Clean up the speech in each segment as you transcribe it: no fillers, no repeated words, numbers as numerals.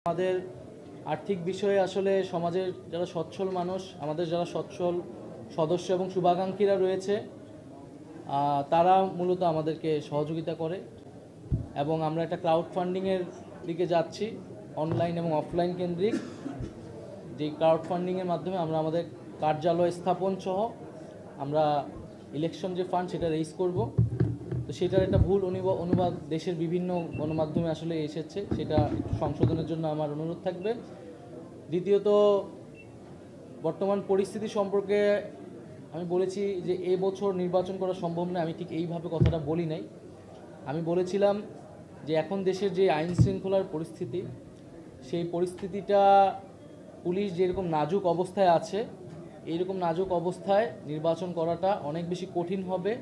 আমাদের আর্থিক বিষয়ে আসলে সমাজের যারা সচ্ছল মানুষ, আমাদের যারা সচ্ছল সদস্য এবং শুভাকাঙ্ক্ষীরা রয়েছে, তারা মূলত আমাদেরকে সহযোগিতা করে এবং আমরা একটা ক্রাউড ফান্ডিংয়ের দিকে যাচ্ছি, অনলাইন এবং অফলাইন কেন্দ্রিক। যেই ক্রাউড ফান্ডিংয়ের মাধ্যমে আমরা আমাদের কার্যালয় স্থাপন সহ আমরা ইলেকশন যে ফান্ড সেটা রেইজ করব। তো সেটার একটা ভুল অনুবাদ দেশের বিভিন্ন গণমাধ্যমে আসলে এসেছে, সেটা একটু সংশোধনের জন্য আমার অনুরোধ থাকবে। দ্বিতীয়ত, বর্তমান পরিস্থিতি সম্পর্কে আমি বলেছি যে এবছর নির্বাচন করা সম্ভব না। আমি ঠিক এইভাবে কথাটা বলি নাই। আমি বলেছিলাম যে এখন দেশের যে আইন শৃঙ্খলার পরিস্থিতি, সেই পরিস্থিতিটা পুলিশ যেরকম নাজুক অবস্থায় আছে, এইরকম নাজুক অবস্থায় নির্বাচন করাটা অনেক বেশি কঠিন হবে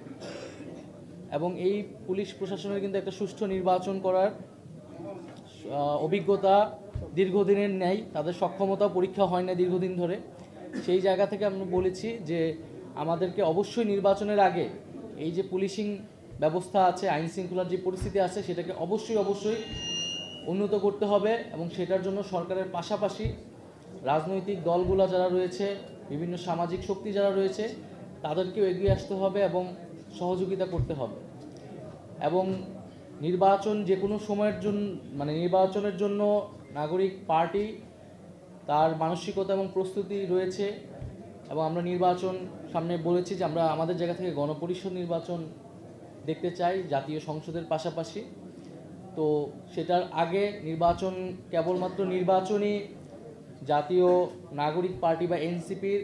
এবং এই পুলিশ প্রশাসনের কিন্তু একটা সুষ্ঠু নির্বাচন করার অভিজ্ঞতা দীর্ঘদিনের নেই, তাদের সক্ষমতা পরীক্ষা হয় না দীর্ঘদিন ধরে। সেই জায়গা থেকে আমি বলেছি যে আমাদেরকে অবশ্যই নির্বাচনের আগে এই যে পুলিশিং ব্যবস্থা আছে, আইন শৃঙ্খলার যে পরিস্থিতি আছে, সেটাকে অবশ্যই উন্নত করতে হবে এবং সেটার জন্য সরকারের পাশাপাশি রাজনৈতিক দলগুলো যারা রয়েছে, বিভিন্ন সামাজিক শক্তি যারা রয়েছে, তাদেরকেও এগিয়ে আসতে হবে এবং সহযোগিতা করতে হবে। এবং নির্বাচন যে কোনো সময়ের জন্য, নির্বাচনের জন্য নাগরিক পার্টি তার মানসিকতা এবং প্রস্তুতি রয়েছে এবং আমরা নির্বাচন সামনে বলেছি যে আমরা আমাদের জায়গা থেকে গণপরিষদ নির্বাচন দেখতে চাই জাতীয় সংসদের পাশাপাশি। তো সেটার আগে নির্বাচন কেবলমাত্র নির্বাচনই জাতীয় নাগরিক পার্টি বা এনসিপির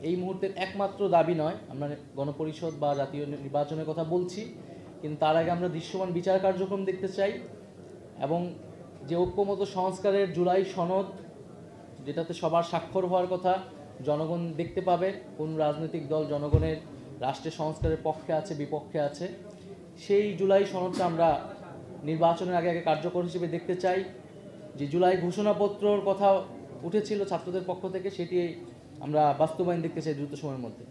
এই মুহূর্তের একমাত্র দাবি নয়। আমরা গণপরিষদ বা জাতীয় নির্বাচনের কথা বলছি, কিন্তু তার আগে আমরা দৃশ্যমান বিচার কার্যক্রম দেখতে চাই এবং যে ঐক্যমত সংস্কারের জুলাই সনদ, যেটাতে সবার স্বাক্ষর হওয়ার কথা, জনগণ দেখতে পাবে কোন রাজনৈতিক দল জনগণের রাষ্ট্রের সংস্কারের পক্ষে আছে বিপক্ষে আছে, সেই জুলাই সনদটা আমরা নির্বাচনের আগে কার্যকর হিসেবে দেখতে চাই। যে জুলাই ঘোষণাপত্রর কথা উঠেছিল ছাত্রদের পক্ষ থেকে, সেটি আমরা বাস্তবায়ন দেখতে চাই দ্রুত সময়ের মধ্যে।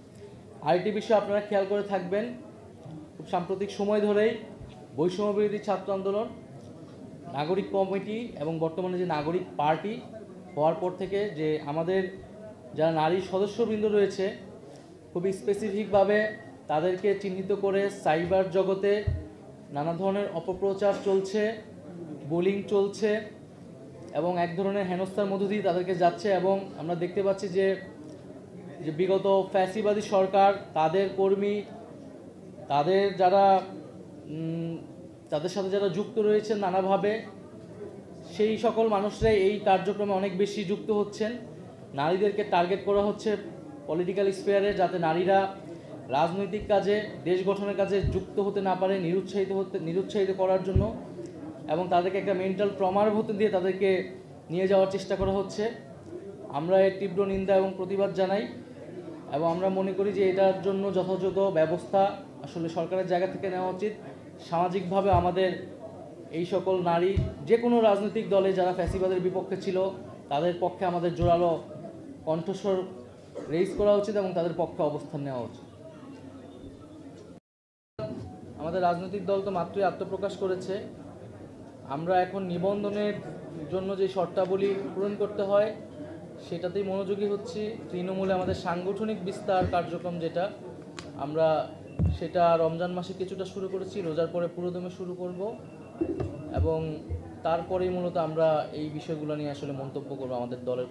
আরেকটি বিষয় আপনারা খেয়াল করে থাকবেন, খুব সাম্প্রতিক সময় ধরেই বৈষম্যবিরোধী ছাত্র আন্দোলন, নাগরিক কমিটি এবং বর্তমানে যে নাগরিক পার্টি হওয়ার পর থেকে যে আমাদের যারা নারী সদস্যবৃন্দ রয়েছে, খুবই স্পেসিফিকভাবে তাদেরকে চিহ্নিত করে সাইবার জগতে নানা ধরনের অপপ্রচার চলছে, বুলিং চলছে এবং এক ধরনের হেনস্থার মধ্য দিয়ে তাদেরকে যাচ্ছে। এবং আমরা দেখতে পাচ্ছি যে বিগত ফ্যাসিবাদী সরকার, তাদের কর্মী, তাদের সাথে যারা যুক্ত রয়েছেন নানাভাবে, সেই সকল মানুষরাই এই কার্যক্রমে অনেক বেশি যুক্ত হচ্ছেন। নারীদেরকে টার্গেট করা হচ্ছে পলিটিক্যাল স্ফিয়ারে, যাতে নারীরা রাজনৈতিক কাজে, দেশ গঠনের কাজে যুক্ত হতে না পারে, নিরুৎসাহিত করার জন্য, এবং তাদেরকে একটা মেন্টাল ট্রমার হতে দিয়ে তাদেরকে নিয়ে যাওয়ার চেষ্টা করা হচ্ছে। আমরা এর তীব্র নিন্দা এবং প্রতিবাদ জানাই এবং আমরা মনে করি যে এটার জন্য যথাযথ ব্যবস্থা আসলে সরকারের জায়গা থেকে নেওয়া উচিত। সামাজিকভাবে আমাদের এই সকল নারী, যে কোনো রাজনৈতিক দলে যারা ফ্যাসিবাদের বিপক্ষে ছিল, তাদের পক্ষে আমাদের জোরালো কণ্ঠস্বর রেইজ করা উচিত এবং তাদের পক্ষে অবস্থান নেওয়া উচিত। আমাদের রাজনৈতিক দল তো মাত্রই আত্মপ্রকাশ করেছে। আমরা এখন নিবন্ধনের জন্য যে শর্তাবলী পূরণ করতে হয় সেটাতেই মনোযোগী হচ্ছি। তৃণমূলে আমাদের সাংগঠনিক বিস্তার কার্যক্রম যেটা, আমরা সেটা রমজান মাসে কিছুটা শুরু করেছি, রোজার পরে পুরোদমে শুরু করব এবং তারপরেই মূলত আমরা এই বিষয়গুলো নিয়ে আসলে মন্তব্য করব আমাদের দলের